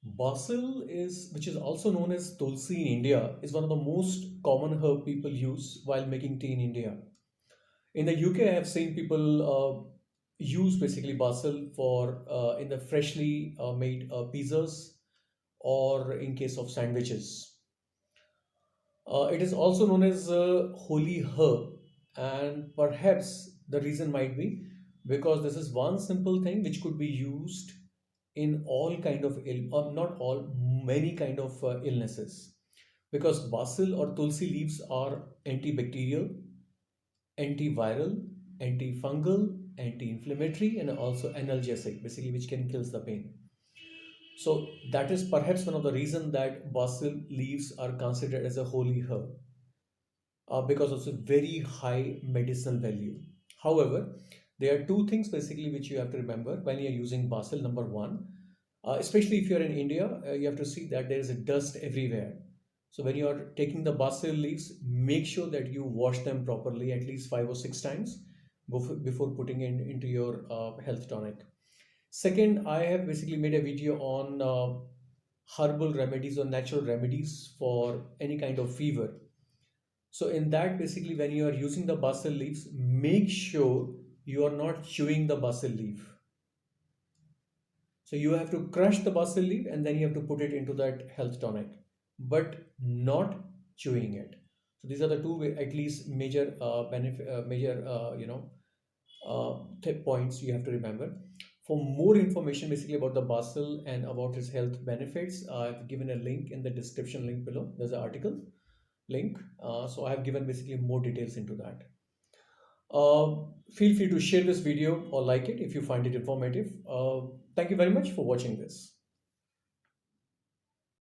Basil which is also known as tulsi in India, is one of the most common herb people use while making tea in India. In the UK, I have seen people use basically basil for in the freshly made pizzas or in case of sandwiches. It is also known as holy herb, and perhaps the reason might be because this is one simple thing which could be used in all kind of not all, many kind of illnesses. Because basil or tulsi leaves are antibacterial, antiviral, antifungal, anti-inflammatory, and also analgesic, basically which can kills the pain. So that is perhaps one of the reason that basil leaves are considered as a holy herb because of its very high medicinal value. However, there are two things basically which you have to remember when you're using basil. Number one, especially if you're in India, you have to see that there is a dust everywhere. So when you're taking the basil leaves, make sure that you wash them properly at least 5 or 6 times before putting in into your health tonic. Second, I have basically made a video on herbal remedies or natural remedies for any kind of fever. So in that, basically, when you are using the basil leaves, make sure you are not chewing the basil leaf. So you have to crush the basil leaf and then you have to put it into that health tonic, but not chewing it. So these are the two at least major benefit, major points you have to remember. For more information, basically about the basil and about its health benefits, I've given a link in the description link below. There's an article link. So I have given basically more details into that. Feel free to share this video or like it if you find it informative. Thank you very much for watching this.